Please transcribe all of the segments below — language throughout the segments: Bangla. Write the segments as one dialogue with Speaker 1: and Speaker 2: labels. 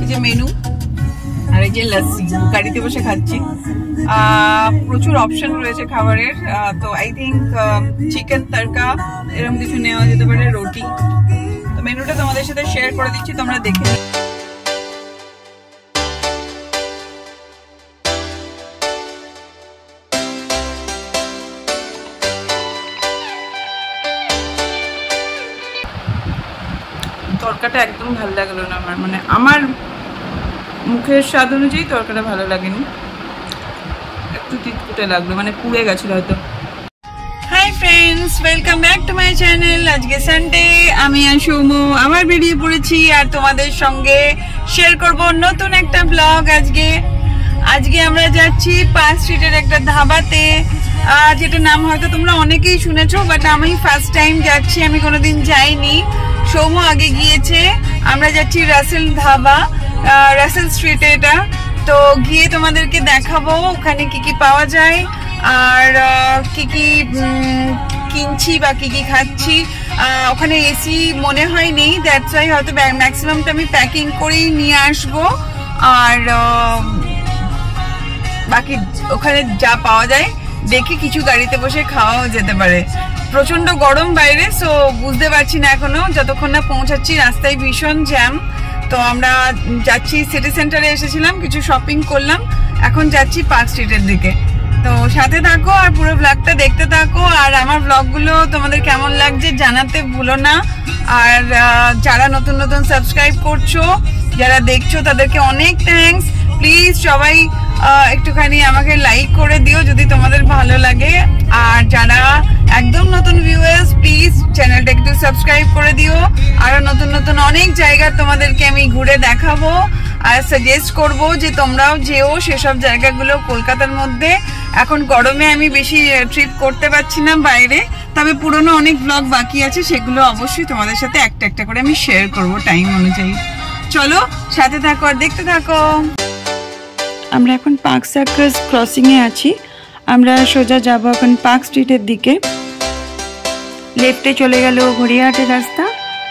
Speaker 1: এই যে মেনু আর এই যে লস্যি গাড়িতে বসে খাচ্ছি। প্রচুর অপশন রয়েছে খাবারের, তো আই থিঙ্ক চিকেন তড়কা এরকম কিছু নেওয়া যেতে পারে, রুটি। তো মেনুটা তোমাদের সাথে শেয়ার করে দিচ্ছি, তোমরা দেখে নিও। তরকাটা একদম ভালো লাগলো না আমার, মানে আমার মুখের স্বাদ অনুযায়ী তরকাটা ভালো লাগেনি, একটু তিতকুটে লাগলো, মানে পুড়ে গেছিল হয়তো। Hi friends, welcome back to my channel. আজকে সানডে, আমি আর সৌমু আবার বেরিয়ে পড়েছি আর তোমাদের সঙ্গে শেয়ার করব নতুন একটা ব্লগ। আজকে আমরা যাচ্ছি পার্ক স্ট্রিটের একটা ধাবাতে, যেটা নাম হয়তো তোমরা অনেকেই শুনেছো, বাট আমি ফার্স্ট টাইম যাচ্ছি, আমি কোনোদিন যাইনি। সৌমু আগে গিয়েছে। আমরা যাচ্ছি রাসেল ধাবা, রাসেল স্ট্রিটে এটা। তো গিয়ে তোমাদেরকে দেখাবো ওখানে কি কি পাওয়া যায় আর কি কি কিনছি বা কি কি খাচ্ছি। ওখানে এসি মনে হয় নেই, দ্যাটস ওয়াই হয়তো ম্যাক্সিমামটা আমি প্যাকিং করেই নিয়ে আসবো। আর বাকি ওখানে যা পাওয়া যায় দেখে কিছু গাড়িতে বসে খাওয়াও যেতে পারে। প্রচন্ড গরম বাইরে, সো বুঝতে পারছি না এখনো, যতক্ষণ না পৌঁছাচ্ছি। রাস্তায় ভীষণ জ্যাম। তো আমরা যাচ্ছি, সিটি সেন্টারে এসেছিলাম, কিছু শপিং করলাম, এখন যাচ্ছি পার্ক স্ট্রিটের দিকে। তো সাথে থাকো আর পুরো ব্লগটা দেখতে থাকো। আর আমার ব্লগগুলো তোমাদের কেমন লাগছে জানাতে ভুলো না। আর যারা নতুন নতুন সাবস্ক্রাইব করছো, যারা দেখছো, তাদেরকে অনেক থ্যাঙ্কস। প্লিজ সবাই একটুখানি আমাকে লাইক করে দিও যদি তোমাদের ভালো লাগে। আর যারা একদম নতুন ভিউয়ার্স, প্লিজ চ্যানেলটা একটু সাবস্ক্রাইব করে দিও। আরো নতুন নতুন অনেক জায়গা তোমাদেরকে আমি ঘুরে দেখাবো আর সাজেস্ট করব যে তোমরাও যেও সেসব জায়গাগুলো কলকাতার মধ্যে। এখন গরমে আমি বেশি ট্রিপ করতে পারছি না বাইরে, তবে পুরনো অনেক ব্লগ বাকি আছে, সেগুলো অবশ্যই তোমাদের সাথে একটা একটা করে আমি শেয়ার করব টাইম অনুযায়ী। চলো সাথে থাকো আর দেখতে থাকো। আমরা এখন পার্ক সার্কাস ক্রসিংয়ে আছি। আমরা সোজা যাব এখন পার্ক স্ট্রিটের দিকে। লেফটে চলে গেল গড়িয়াহাটের রাস্তা,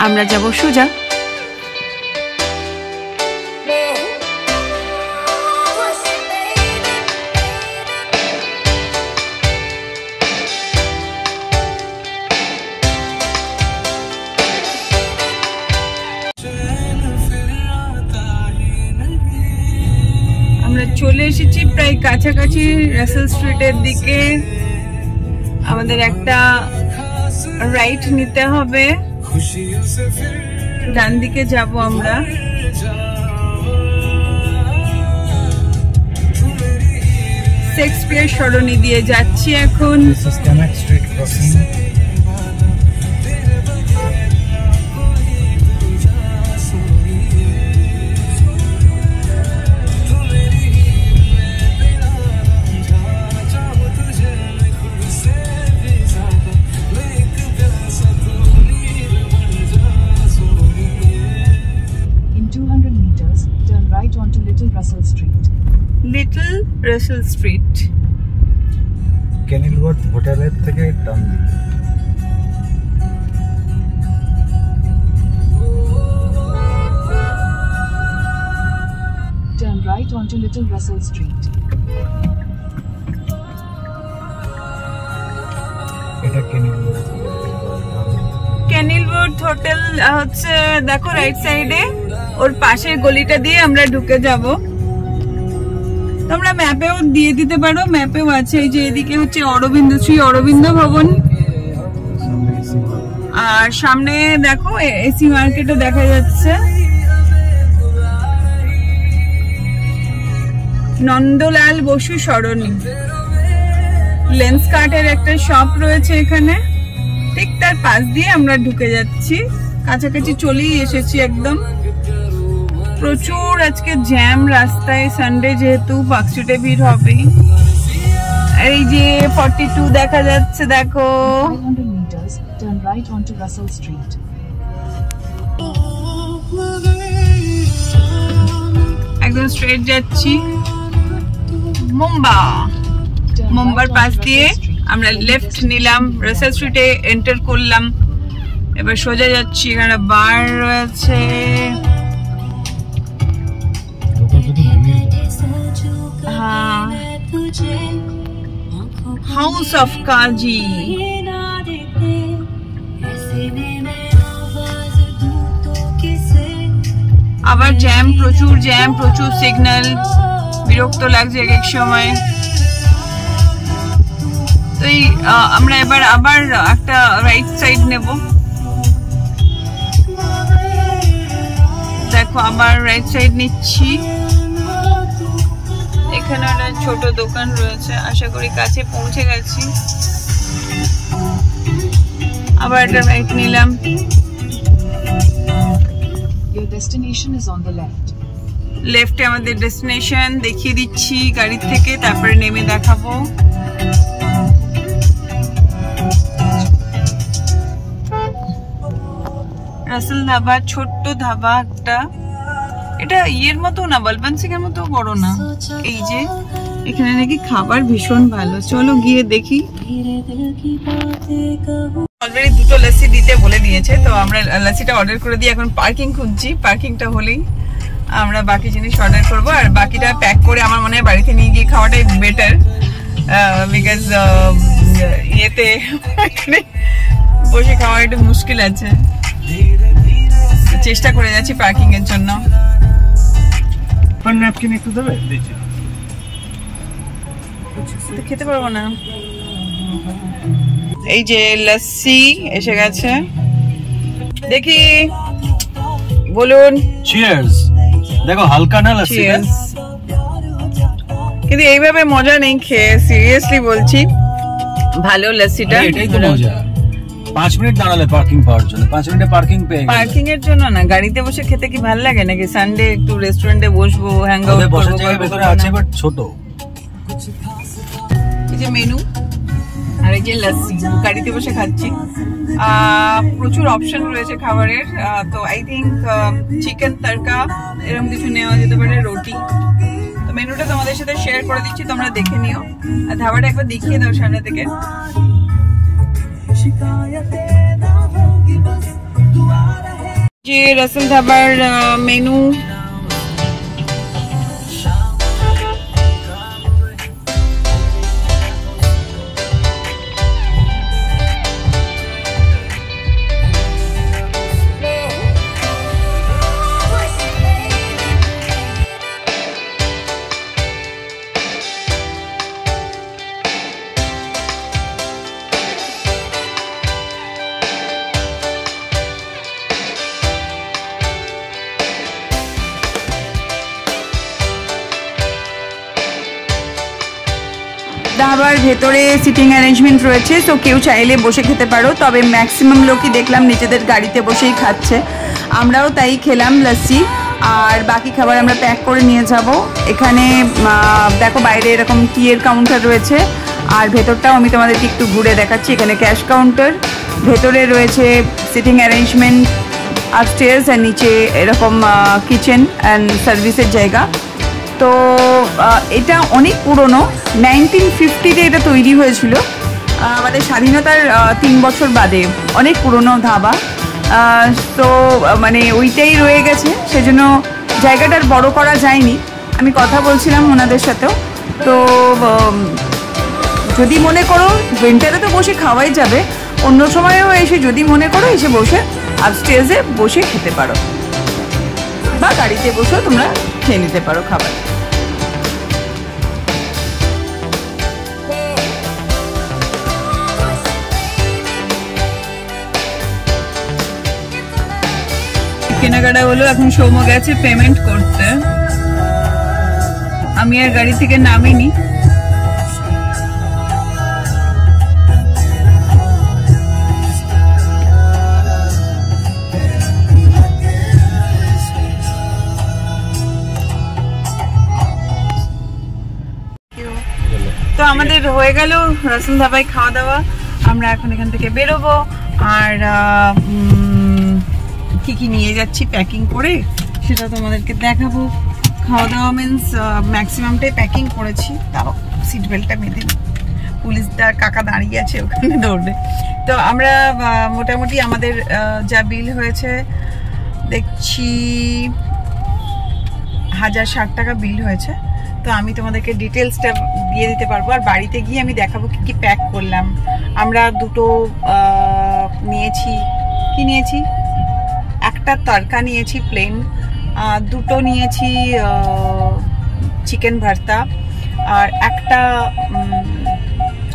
Speaker 1: আমরা যাব সোজা। আমরা চলে এসেছি প্রায় কাছাকাছি রাসেল স্ট্রিটের দিকে। আমাদের একটা রাইট নিতে হবে, ডান দিকে যাব আমরা। শেক্সপিয়ার সরণি দিয়ে যাচ্ছি এখন। লিটল রাসেল স্ট্রিট,
Speaker 2: কেনিলওয়ার্থ হোটেলের থেকে ডান দিকে।
Speaker 3: Turn right onto Little Russell Street.
Speaker 2: এটা
Speaker 1: কেনিলওয়ার্থ হোটেল হচ্ছে, দেখো রাইট সাইডে, ওর পাশের গলিটা দিয়ে আমরা ঢুকে যাব। তোমরা ম্যাপেও দিয়ে দিতে পারো, ম্যাপেও আছে। এই যে এদিকে হচ্ছে অরবিন্দ, শ্রী অরবিন্দ ভবন, আর সামনে দেখো এসি মার্কেটও দেখা যাচ্ছে। নন্দলাল বসু সরণি, লেন্স কার্টের একটা শপ রয়েছে এখানে, ঠিক তার পাশ দিয়ে আমরা ঢুকে যাচ্ছি। কাছাকাছি চলেই এসেছি একদম। প্রচুর আজকে জ্যাম রাস্তায়, সানডে যেহেতু পার্ক স্ট্রিটে ভিড় হবেই। এই যে 42 দেখা যাচ্ছে, দেখো। একদম স্ট্রেট যাচ্ছি মুম্বার পাশ দিয়ে। আমরা লেফট নিলাম, রাসেল স্ট্রিটে এন্টার করলাম, এবার সোজা যাচ্ছি। এখানে বার রয়েছে, हाँ, हाउस ऑफ काजी। আবার জ্যাম, প্রচুর সিগন্যাল, বিরক্ত লাগছে এক সময়। তো আমরা এবার আবার একটা রাইট সাইড নেব। দেখো আবার রাইট সাইড নিচ্ছি। এখানে একটা ছোট দোকান রয়েছে, আশা করি কাছে পৌঁছে গেছি। আবার একটা রাইট নিলাম।
Speaker 3: Your destination is on the left.
Speaker 1: লেফটে আমাদের ডেস্টিনেশন দেখিয়ে দিচ্ছি গাড়ি থেকে, তারপরে নেমে দেখাবো। রাসেল ধাবা, ছোট্ট ধাবা একটা। এটা ইয়ের মতো না, বলবন্ত সিং এর মতো বড় না। এই যে এখানে নাকি খাবার ভীষণ ভালো, চলো গিয়ে দেখি। অলরেডি দুটো লস্যি দিতে বলে দিয়েছে, তো আমরা লস্যিটা অর্ডার করে দিয়ে এখন পার্কিং খুঁজছি। পার্কিংটা হলেই আমরা বাকি জিনিস অর্ডার করবো, আর বাকিটা প্যাক করে আমার মনে হয় বাড়িতে নিয়ে গিয়ে খাওয়াটাই বেটার, বিকজ ইয়েতে বসে খাওয়া একটু মুশকিল আছে। চেষ্টা করে যাচ্ছি পার্কিং এর জন্য।
Speaker 2: ন্যাপকিন একটু দেবে?
Speaker 1: খেতে পারবো না। এই যে লস্যি এসে গেছে, দেখি বলুন।
Speaker 2: চিয়ার্স। দেখো হালকা না লস্যিটা,
Speaker 1: কিন্তু এইভাবে মজা নেই খেয়ে, সিরিয়াসলি বলছি। ভালো লস্যিটা,
Speaker 2: এটাই তো মজা। 5 মিনিট দাঁড়ালে পার্কিং পাওয়ার জন্য, 5 মিনিটে পার্কিং পেয়ে গেলে।
Speaker 1: পার্কিং এর জন্য না, গাড়িতে বসে খেতে কি ভালো লাগে নাকি? সানডে একটু রেস্টুরেন্টে বসবো, হ্যাং আউট করবো।
Speaker 2: বসার জায়গা ভেতরে আছে বাট ছোট।
Speaker 1: এই যে মেনু আর এই যে লস্যি, গাড়িতে বসে খাচ্ছি। প্রচুর অপশন রয়েছে খাবারের, তো আই থিঙ্ক চিকেন তড়কা এরকম কিছু নেওয়া যেতে পারে, রুটি। তো মেনুটা তোমাদের সাথে শেয়ার করে দিচ্ছি, তোমরা দেখে নিও। আর ধাবাটা একবার দেখিয়ে দাও সামনে থেকে। যে রাসেল ধাবার মেনু, ধাবার ভেতরে সিটিং অ্যারেঞ্জমেন্ট রয়েছে, তো কেউ চাইলে বসে খেতে পারো, তবে ম্যাক্সিমাম লোকই দেখলাম নিজেদের গাড়িতে বসেই খাচ্ছে। আমরাও তাই খেলাম লস্যি, আর বাকি খাবার আমরা প্যাক করে নিয়ে যাব। এখানে দেখো বাইরে এরকম টিয়ের কাউন্টার রয়েছে, আর ভেতরটাও আমি তোমাদেরকে একটু ঘুরে দেখাচ্ছি। এখানে ক্যাশ কাউন্টার, ভেতরে রয়েছে সিটিং অ্যারেঞ্জমেন্ট, আপস্টেয়ার্স আর নিচে এরকম কিচেন অ্যান্ড সার্ভিসের জায়গা। তো এটা অনেক পুরনো, 1950-তে এটা তৈরি হয়েছিল, আমাদের স্বাধীনতার 3 বছর বাদে। অনেক পুরনো ধাবা, তো মানে ওইটাই রয়ে গেছে, সেজন্য জায়গাটার বড় করা যায়নি। আমি কথা বলছিলাম ওনাদের সাথেও, তো যদি মনে করো উইন্টারে তো বসে খাওয়াই যাবে, অন্য সময়েও এসে যদি মনে করো এসে বসে আপস্টেয়ার্সে বসে খেতে পারো, বা গাড়িতে বসেও তোমরা খেয়ে নিতে পারো খাবার। কেনাকাটা হলো, এখন সৌম্য গেছে পেমেন্ট করতে, আমি আর গাড়ি থেকে নামিনি। তো আমাদের হয়ে গেল রাসেল ধাবায় খাওয়া দাওয়া, আমরা এখন এখান থেকে বেরোবো। আর কি কি নিয়ে যাচ্ছি প্যাকিং করে সেটা তোমাদেরকে দেখাবো। খাওয়া দাওয়া মিন্স ম্যাক্সিমামটাই প্যাকিং করেছি, তাও সিট বেল্টটা বেঁধে, পুলিশদার কাকা দাঁড়িয়ে আছে ওখানে দৌড়বে। তো আমরা মোটামুটি আমাদের যা বিল হয়েছে দেখছি 1060 টাকা বিল হয়েছে। তো আমি তোমাদেরকে ডিটেলসটা দিয়ে দিতে পারবো। আর বাড়িতে গিয়ে আমি দেখাবো কি কি প্যাক করলাম। আমরা দুটো নিয়েছি, কি নিয়েছি, একটা তরকা নিয়েছি প্লেন, দুটো নিয়েছি চিকেন ভর্তা, আর একটা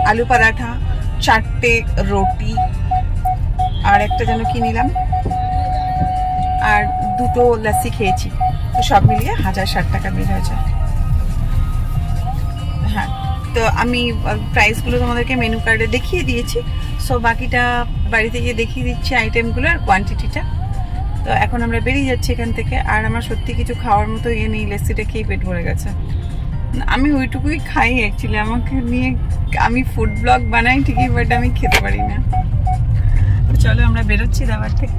Speaker 1: আলু পরাঠা, 4টে রুটি, আর একটা যেন কি নিলাম, আর দুটো লস্যি খেয়েছি। তো সব মিলিয়ে 1060 টাকা বিল হয়েছে। হ্যাঁ, তো আমি প্রাইসগুলো তোমাদেরকে মেনু কার্ডে দেখিয়ে দিয়েছি। সো বাকিটা বাড়িতে গিয়ে দেখিয়ে দিচ্ছি আইটেমগুলো আর কোয়ান্টিটিটা। তো এখন আমরা বেরিয়ে যাচ্ছি এখান থেকে। আর আমার সত্যি কিছু খাওয়ার মতো ইয়ে নেই, লস্যিটা খেয়ে পেট ভরে গেছে। আমি ওইটুকুই খাই অ্যাকচুয়ালি, আমাকে নিয়ে আমি ফুড ব্লগ বানাই ঠিকই, বাট আমি খেতে পারি না। চলো আমরা বেরোচ্ছি দাবার থেকে।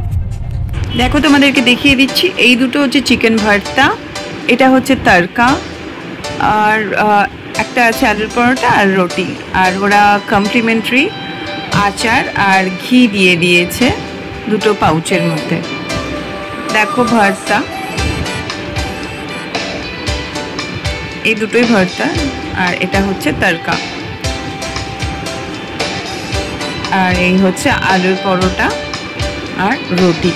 Speaker 1: দেখো তোমাদেরকে দেখিয়ে দিচ্ছি, এই দুটো হচ্ছে চিকেন ভর্তা, এটা হচ্ছে তরকা, আর একটা আছে আলুর পরোটা আর রুটি। আর ওরা কমপ্লিমেন্টারি আচার আর ঘি দিয়ে দিয়েছে দুটো পাউচের মধ্যে। দেখো ভর্তা, এই দুটোই ভর্তা, আর এটা হচ্ছে তরকা, আর এই হচ্ছে আলুর পরোটা আর রুটি।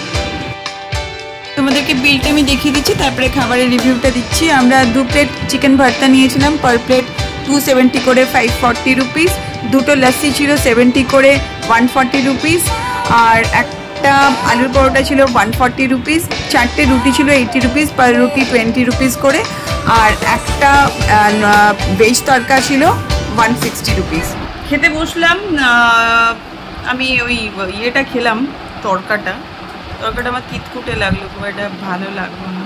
Speaker 1: তোমাদেরকে বিলটা আমি দেখিয়ে দিচ্ছি, তারপরে খাবারের রিভিউটা দিচ্ছি। আমরা 2 প্লেট চিকেন ভর্তা নিয়েছিলাম, পার প্লেট 270 করে 540 রুপিস। দুটো লস্যি ছিল 70 করে 140 রুপিস, আর একটা আলুর পরোটা ছিল 140 রুপিস, 4টে রুটি ছিল 80 রুপিস, পার রুটি 20 রুপিস করে, আর একটা ভেজ তরকা ছিল 160 রুপিস। খেতে বসলাম, আমি ওই ইয়েটা খেলাম, তরকাটা আমার তিতকুটে লাগলো, খুব একটা ভালো লাগলো না।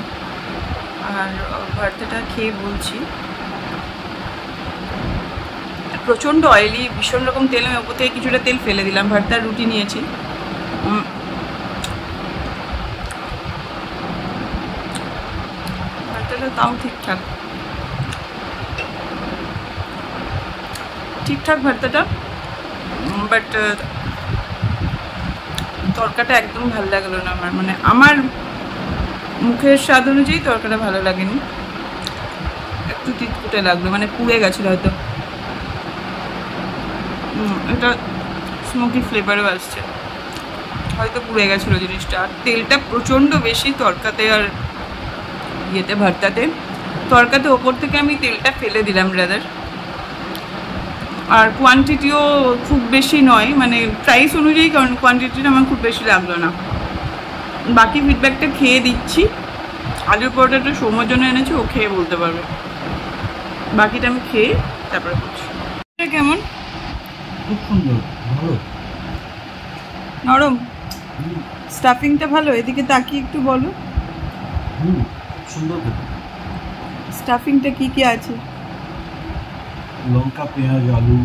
Speaker 1: আর ভর্তাটা খেয়ে বলছি, প্রচণ্ড অয়েলি, ভীষণ রকম তেল। আমি ওপর থেকে কিছুটা তেল ফেলে দিলাম। ভর্তার রুটি নিয়েছি, ভর্তাটা তাও ঠিকঠাক ভর্তাটা, বাট তরকাটা একদম ভালো লাগলো না আমার, মানে আমার মুখের স্বাদ অনুযায়ী তরকাটা ভালো লাগেনি, একটু তিতকুটে লাগলো, মানে পুড়ে গেছিলো হয়তো। এটা স্মোকি ফ্লেভারও আসছে, হয়তো পুড়ে গেছিলো জিনিসটা। আর তেলটা প্রচণ্ড বেশি তরকাতে আর ইয়েতে ভর্তাতে। তরকাতে ওপর থেকে আমি তেলটা ফেলে দিলাম রাদার। আর কোয়ান্টিটিও খুব বেশি নয়, মানে প্রাইস অনুযায়ী কোয়ান্টিটিটা আমার খুব বেশি লাগলো না। বাকি ফিডব্যাকটা খেয়ে দিচ্ছি। আলুর পরোটাটা সৌম্যর জন্য এনেছি, ও খেয়ে বলতে পারবে। বাকিটা আমি খেয়ে তারপরে বলছি। কেমন?
Speaker 2: খুব সুন্দর, ভালো,
Speaker 1: নরম, স্টাফিংটা ভালো। এদিকে তাকিয়ে একটু বলো,
Speaker 2: সুন্দর।
Speaker 1: স্টাফিংটা কি কি আছে?
Speaker 2: লঙ্কা, পেঁয়াজ, আলু,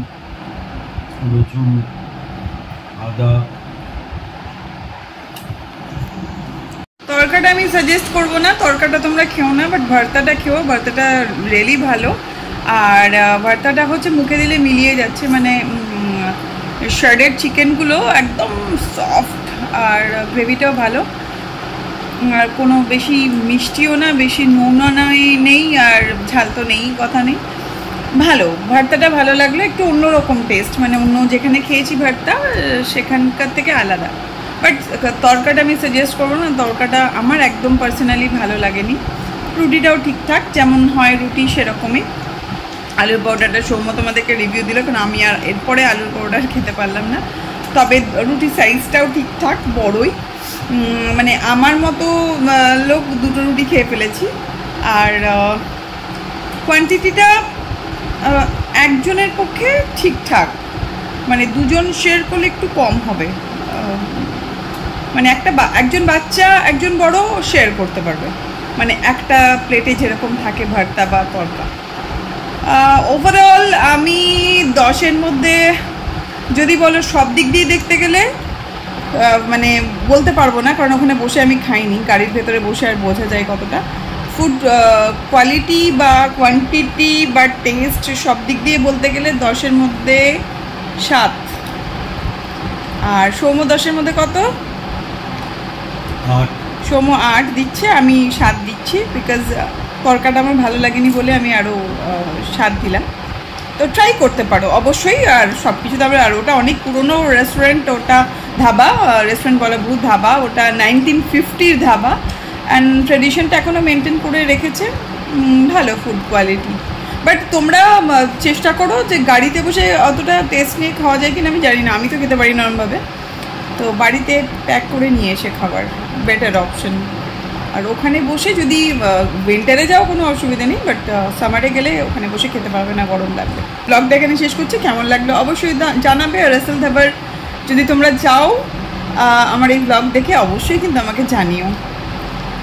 Speaker 2: রসুন, আদা।
Speaker 1: তরকাটা আমি সাজেস্ট করবো না, তরকাটা তোমরা খেও না, বাট ভর্তাটা খেও, ভর্তাটা রিয়েলি ভালো। আর ভর্তাটা হচ্ছে মুখে দিলে মিলিয়ে যাচ্ছে, মানে শ্রেডেড চিকেনগুলো একদম সফট, আর গ্রেভিটাও ভালো, আর কোনো বেশি মিষ্টিও না, বেশি নুনও নেই, আর ঝাল তো নেই, কথা নেই, ভালো। ভর্তাটা ভালো লাগলো, একটু অন্যরকম টেস্ট, মানে অন্য যেখানে খেয়েছি ভর্তা সেখানকার থেকে আলাদা। বাট তরকাটা আমি সাজেস্ট করবো না, তরকাটা আমার একদম পার্সোনালি ভালো লাগেনি। রুটিটাও ঠিকঠাক যেমন হয় রুটি সেরকমই। আলুর পরোটাটা সৌম্য তোমাদেরকে রিভিউ দিল, কারণ আমি আর এরপরে আলুর পরোটা খেতে পারলাম না। তবে রুটির সাইজটাও ঠিকঠাক, বড়ই, মানে আমার মতো লোক দুটো রুটি খেয়ে ফেলেছি। আর কোয়ান্টিটিটা একজনের পক্ষে ঠিকঠাক, মানে দুজন শেয়ার করলে একটু কম হবে, মানে একজন বাচ্চা একজন বড় শেয়ার করতে পারবে, মানে একটা প্লেটে যেরকম থাকে ভর্তা বা তরকা। ওভারঅল আমি 10-এর মধ্যে যদি বলো সব দিক দিয়ে দেখতে গেলে মানে বলতে পারবো না, কারণ ওখানে বসে আমি খাইনি, গাড়ির ভেতরে বসে আর বোঝা যায় কতটা। ফুড কোয়ালিটি বা কোয়ান্টিটি বা টেস্ট সব দিক দিয়ে বলতে গেলে 10-এর মধ্যে 7। আর সৌম্য 10-এর মধ্যে কত?
Speaker 2: 8।
Speaker 1: সৌম্য 8 দিচ্ছে, আমি 7 দিচ্ছি, বিকজ তরকাটা আমার ভালো লাগেনি বলে আমি আরও স্বাদ দিলাম। তো ট্রাই করতে পারো অবশ্যই। আর সব কিছু তো আর ওটা অনেক পুরনো রেস্টুরেন্ট, ওটা ধাবা, রেস্টুরেন্ট বলে ভূত ধাবা, ওটা 1950-র ধাবা, অ্যান্ড ট্রেডিশনটা এখনও মেনটেন করে রেখেছে। ভালো ফুড কোয়ালিটি। বাট তোমরা চেষ্টা করো যে গাড়িতে বসে অতটা টেস্ট নিয়ে খাওয়া যায় কিনা আমি জানি না, আমি তো খেতে পারি নরমভাবে। তো বাড়িতে প্যাক করে নিয়ে এসে খাবার বেটার অপশন। আর ওখানে বসে যদি উইন্টারে যাও কোনো অসুবিধা নেই, বাট সামারে গেলে ওখানে বসে খেতে পারবে না, গরম লাগবে। ব্লগটা এখানে শেষ করছি, কেমন লাগলো অবশ্যই জানাবে। আর রাসেল ধাবার যদি তোমরা যাও আমার এই ব্লগ দেখে অবশ্যই কিন্তু আমাকে জানিও।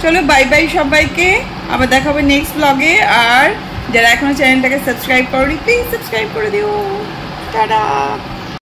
Speaker 1: চলো বাই বাই সবাইকে, আবার দেখা হবে নেক্সট ব্লগে। আর যারা এখনো চ্যানেলটাকে সাবস্ক্রাইব করোনি প্লিজ সাবস্ক্রাইব করে দিও। টাটা।